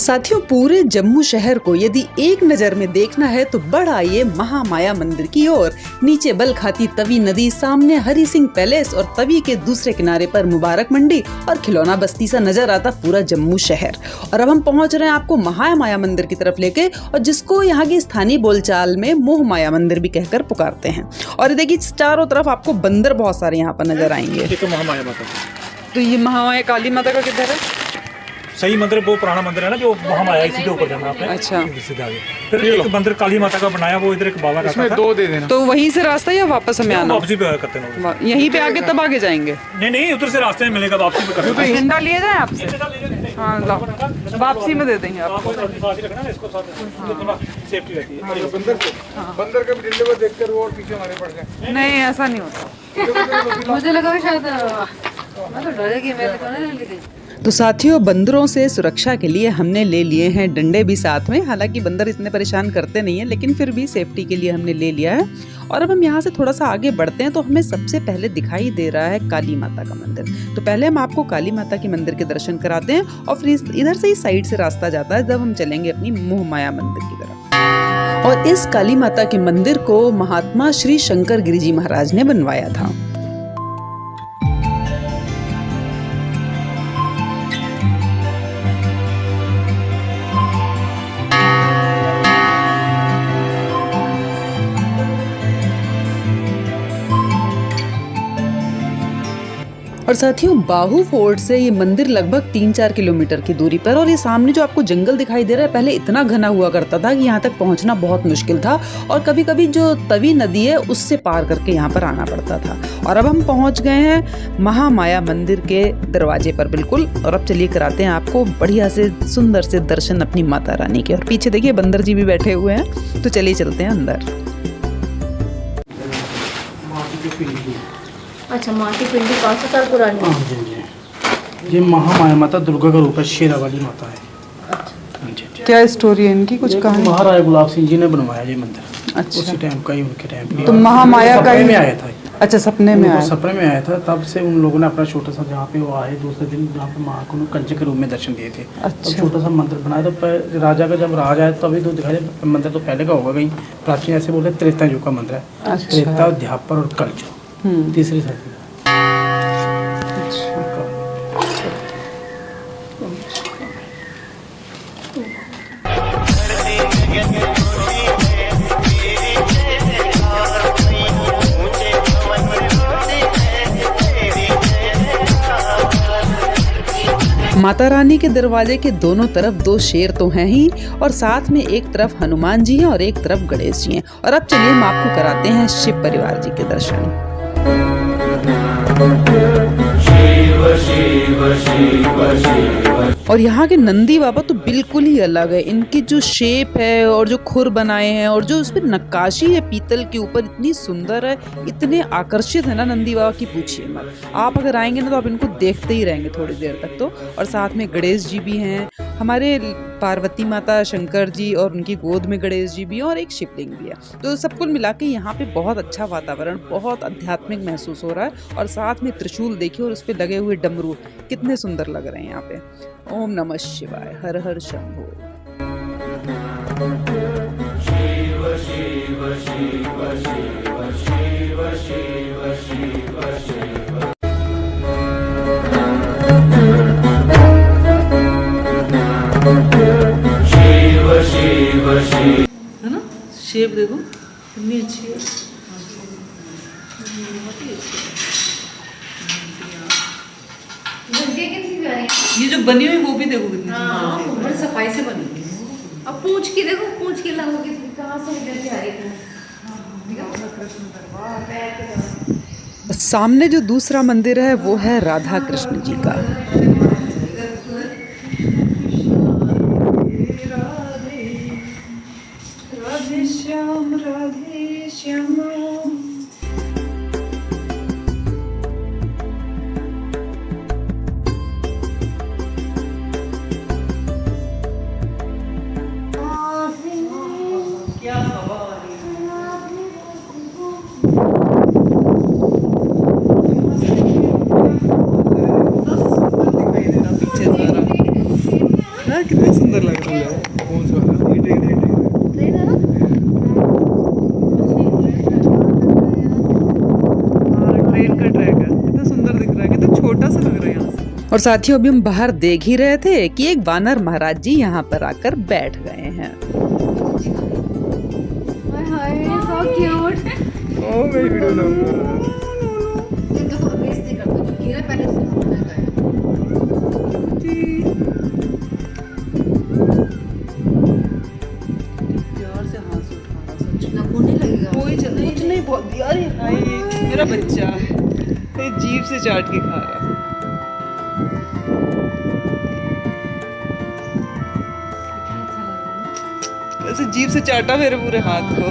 साथियों, पूरे जम्मू शहर को यदि एक नज़र में देखना है तो बढ़ आइए महामाया मंदिर की ओर। नीचे बल खाती तवी नदी, सामने हरि सिंह पैलेस और तवी के दूसरे किनारे पर मुबारक मंडी और खिलौना बस्ती सा नजर आता पूरा जम्मू शहर। और अब हम पहुंच रहे हैं आपको महामाया मंदिर की तरफ लेके, और जिसको यहाँ की स्थानीय बोलचाल में मोह माया मंदिर भी कहकर पुकारते हैं। और देखिए चारों तरफ आपको बंदर बहुत सारे यहाँ पर नजर आएंगे। तो ये महामाया काली माता का किधर है? सही मंदिर वो पुराना मंदिर है ना, जो महामाया इसी के ऊपर जाना आपने। अच्छा, सीधे आगे फिर एक मंदिर काली माता का बनाया, वो इधर एक बाबा का था। दो दे देना। तो वहीं से रास्ता या वापस हमें आना? वापसी पे करते हैं, यहीं पे आगे तब आगे जाएंगे? नहीं उधर से रास्ते में मिलेगा, वापसी पे करते हैं। झंडा लिए जाए आपसे? हाँ, वापसी में दे देंगे आपको। सेफ्टी रहती है। बंदर के डंडे को देखकर वो और पीछे हमारे पड़ जाए। नहीं, ऐसा नहीं होता। मुझे लगा शायद मैं तो डरेगी, मैं तो नहीं ले गई। तो साथियों, बंदरों से सुरक्षा के लिए हमने ले लिए हैं डंडे भी साथ में। हालांकि बंदर इतने परेशान करते नहीं हैं, लेकिन फिर भी सेफ्टी के लिए हमने ले लिया है। और अब हम यहाँ से थोड़ा सा आगे बढ़ते हैं तो हमें सबसे पहले दिखाई दे रहा है काली माता का मंदिर। तो पहले हम आपको काली माता के मंदिर के दर्शन कराते हैं और फिर इधर से ही साइड से रास्ता जाता है जब हम चलेंगे अपनी मोह माया मंदिर की तरफ। और इस काली माता के मंदिर को महात्मा श्री शंकर गिरी जी महाराज ने बनवाया था। और साथियों, बाहू फोर्ट से ये मंदिर लगभग 3-4 किलोमीटर की दूरी पर, और ये सामने जो आपको जंगल दिखाई दे रहा है, पहले इतना घना हुआ करता था कि यहाँ तक पहुँचना बहुत मुश्किल था, और कभी कभी जो तवी नदी है उससे पार करके यहाँ पर आना पड़ता था। और अब हम पहुँच गए हैं महामाया मंदिर के दरवाजे पर बिल्कुल। और अब चलिए कराते हैं आपको बढ़िया से सुंदर से दर्शन अपनी माता रानी के। और पीछे देखिए बंदर जी भी बैठे हुए हैं, तो चलिए चलते हैं अंदर। अच्छा, माँ की पिंडी 500 साल पुरानी है। हाँ जी। ये महामाया माता दुर्गा का रूप है, शेरा वाली माता है। हाँ जी। क्या स्टोरी है इनकी, कुछ कहानी? महाराजा गुलाब सिंह जी ने बनवाया ये मंदिर। अच्छा। उसी टाइम का ही, उनके टाइम का। तो महामाया का में आया था। अच्छा, सपने में आया? सपने में आया था, तब से उन लोगों ने अपना छोटा सा, जहाँ पे वो आए दूसरे दिन, जहाँ पे माँ को कंचे के रूप में दर्शन दिए थे। अच्छा। छोटा सा मंदिर बनाया था राजा का, जब राज आया तभी तो दिखाई दे। मंदिर तो पहले का होगा, कहीं प्राचीन ऐसे बोले त्रेता युग का मंदिर है। त्रेता, द्वापर और कलयुग तीसरी सदी। माता रानी के दरवाजे के दोनों तरफ 2 शेर तो हैं ही, और साथ में एक तरफ हनुमान जी हैं और एक तरफ गणेश जी हैं। और अब चलिए हम आपको कराते हैं शिव परिवार जी के दर्शन। और यहाँ के नंदी बाबा तो बिल्कुल ही अलग है। इनकी जो शेप है और जो खुर बनाए हैं और जो उस पर नक्काशी है पीतल के ऊपर, इतनी सुंदर है, इतने आकर्षित है ना नंदी बाबा की, पूछिए मत। आप अगर आएंगे ना तो आप इनको देखते ही रहेंगे थोड़ी देर तक तो। और साथ में गणेश जी भी हैं, हमारे पार्वती माता, शंकर जी और उनकी गोद में गणेश जी भी हैं, और एक शिवलिंग भी है। तो सब कुल मिला के यहाँ पे बहुत अच्छा वातावरण, बहुत आध्यात्मिक महसूस हो रहा है। और साथ में त्रिशूल देखिए और उस पर लगे हुए डमरू कितने सुंदर लग रहे हैं यहाँ पे। ओम नमः शिवाय, हर हर शंभो। शिव शिव शिव शिव शिव शिव शिव शिव। शिव शिव शिव, है ना? शेप देखो कितनी अच्छी है। ये जो बनी हुई वो भी देखो कितनी, हाँ, बड़ी सफाई से बनी है। अब पूंछ की देखो, पूंछ की लगो कितनी, कहाँ से उधर से आ रही है। सामने जो दूसरा मंदिर है वो है राधा कृष्ण जी का। राधे श्याम, राधे श्याम। ना, कितने सुंदर लग रहा है। कौन सा वाला? ये ट्रेन ट्रेन है ना? हाँ, ट्रेन का ट्रैक है, कितना सुंदर दिख रहा है, कितना छोटा सा लग रहा है यहाँ से। और साथियों अभी हम बाहर देख ही रहे थे कि एक वानर महाराज जी यहाँ पर आकर बैठ गए हैं। हाय सो क्यूट। ओ मैं वीडियो बनाऊंगा। ये देखो बेइज्जती करता है, जो गिरा पहले से उठा गया। प्यार से हाथ से उठा रहा, सच में। नखून नहीं लगेगा। कुछ नहीं बहुत दिया। अरे हाय मेरा बच्चा, ये जीभ से चाट के खा रहा। ऐसे जीभ से चाटा मेरे पूरे हाथ को।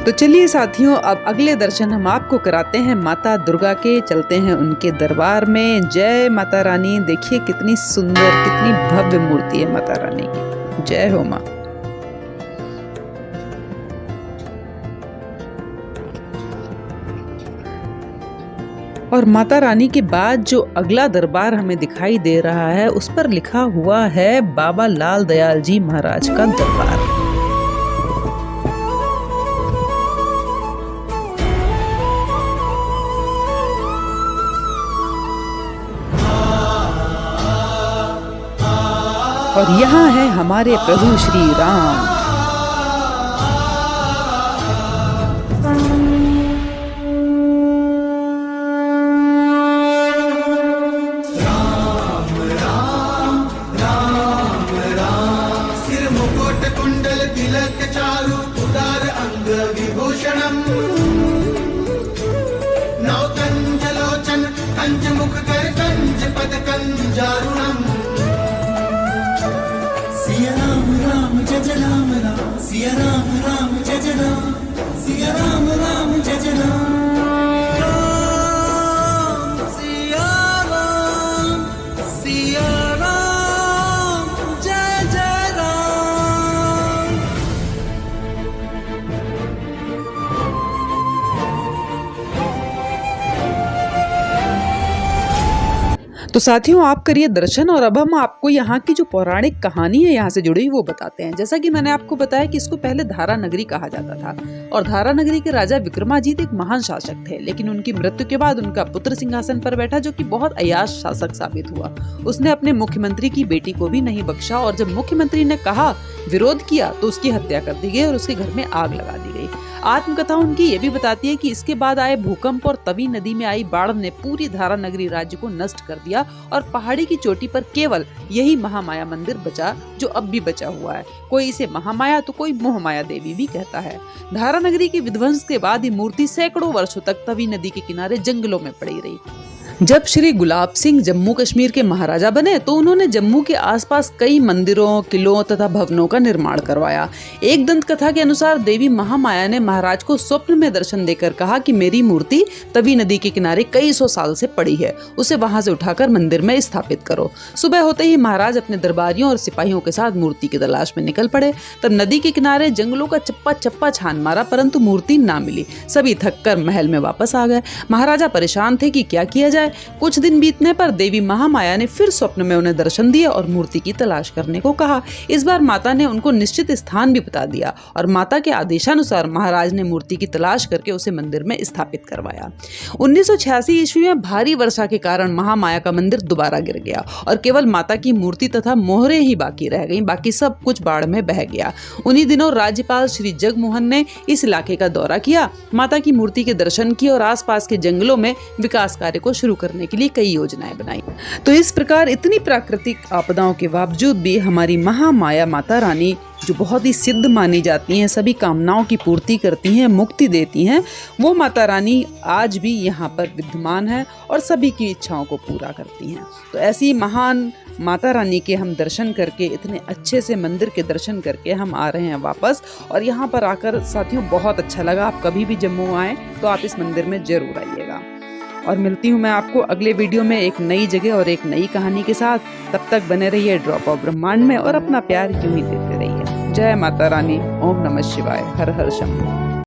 तो चलिए साथियों, अब अगले दर्शन हम आपको कराते हैं माता दुर्गा के। चलते हैं उनके दरबार में। जय माता रानी। देखिए कितनी सुंदर, कितनी भव्य मूर्ति है माता रानी की। जय हो माँ। और माता रानी के बाद जो अगला दरबार हमें दिखाई दे रहा है, उस पर लिखा हुआ है बाबा लाल दयाल जी महाराज का दरबार। और यहाँ है हमारे प्रभु श्री राम। सिया राम राम जय जय राम राम, सिया राम राम जय जय राम, सिया राम राम जय जय राम, सिया राम जय जय राम। तो साथियों आप करिए दर्शन, और अब हम आपको यहाँ की जो पौराणिक कहानी है यहाँ से जुड़ी वो बताते हैं। जैसा कि मैंने आपको बताया कि इसको पहले धारा नगरी कहा जाता था, और धारा नगरी के राजा विक्रमाजीत एक महान शासक थे, लेकिन उनकी मृत्यु के बाद उनका पुत्र सिंहासन पर बैठा, जो कि बहुत अय्याश शासक साबित हुआ। उसने अपने मुख्यमंत्री की बेटी को भी नहीं बख्शा, और जब मुख्यमंत्री ने कहा विरोध किया तो उसकी हत्या कर दी गई और उसके घर में आग लगा दी गई। आत्मकथा उनकी ये भी बताती है कि इसके बाद आए भूकंप और तवी नदी में आई बाढ़ ने पूरी धारा नगरी राज्य को नष्ट कर दिया, और पहाड़ी की चोटी पर केवल यही महामाया मंदिर बचा, जो अब भी बचा हुआ है। कोई इसे महामाया तो कोई मोहमाया देवी भी कहता है। धारा नगरी के विध्वंस के बाद ये मूर्ति सैकड़ों वर्षों तक तवी नदी के किनारे जंगलों में पड़ी रही। जब श्री गुलाब सिंह जम्मू कश्मीर के महाराजा बने तो उन्होंने जम्मू के आसपास कई मंदिरों, किलों तथा भवनों का निर्माण करवाया। एक दंत कथा के अनुसार देवी महामाया ने महाराज को स्वप्न में दर्शन देकर कहा कि मेरी मूर्ति तवी नदी के किनारे कई सौ साल से पड़ी है, उसे वहां से उठाकर मंदिर में स्थापित करो। सुबह होते ही महाराज अपने दरबारियों और सिपाहियों के साथ मूर्ति की तलाश में निकल पड़े। तब नदी के किनारे जंगलों का चप्पा चप्पा छान मारा, परंतु मूर्ति ना मिली। सभी थक कर महल में वापस आ गए। महाराजा परेशान थे कि क्या किया जाए। कुछ दिन बीतने पर देवी महामाया ने फिर स्वप्न में उन्हें दर्शन दिए और मूर्ति की तलाश करने को कहा। इस बार माता ने उनको निश्चित स्थान भी बता दिया, और माता के आदेशानुसार महाराज ने मूर्ति की तलाश करके उसे मंदिर में स्थापित करवाया। 1986 ईस्वी में भारी वर्षा के कारण महामाया का मंदिर दोबारा गिर गया, और केवल माता की मूर्ति तथा मोहरें ही बाकी रह गईं। बाकी सब कुछ बाढ़ में बह गया। उन्हीं दिनों राज्यपाल श्री जगमोहन ने इस इलाके का दौरा किया, माता की मूर्ति के दर्शन किए और आसपास के जंगलों में विकास कार्य को शुरू करने के लिए कई योजनाएं बनाई। तो इस प्रकार इतनी प्राकृतिक आपदाओं के बावजूद भी हमारी महामाया माता रानी, जो बहुत ही सिद्ध मानी जाती हैं, सभी कामनाओं की पूर्ति करती हैं, मुक्ति देती हैं, वो माता रानी आज भी यहाँ पर विद्यमान है और सभी की इच्छाओं को पूरा करती हैं। तो ऐसी महान माता रानी के हम दर्शन करके, इतने अच्छे से मंदिर के दर्शन करके हम आ रहे हैं वापस। और यहाँ पर आकर साथियों बहुत अच्छा लगा। आप कभी भी जम्मू आएँ तो आप इस मंदिर में जरूर आइएगा। और मिलती हूँ मैं आपको अगले वीडियो में एक नई जगह और एक नई कहानी के साथ। तब तक बने रहिए ड्रॉप ऑफ ब्रह्मांड में और अपना प्यार यूं ही देते रहिए। जय माता रानी। ओम नमः शिवाय। हर हर शंभू।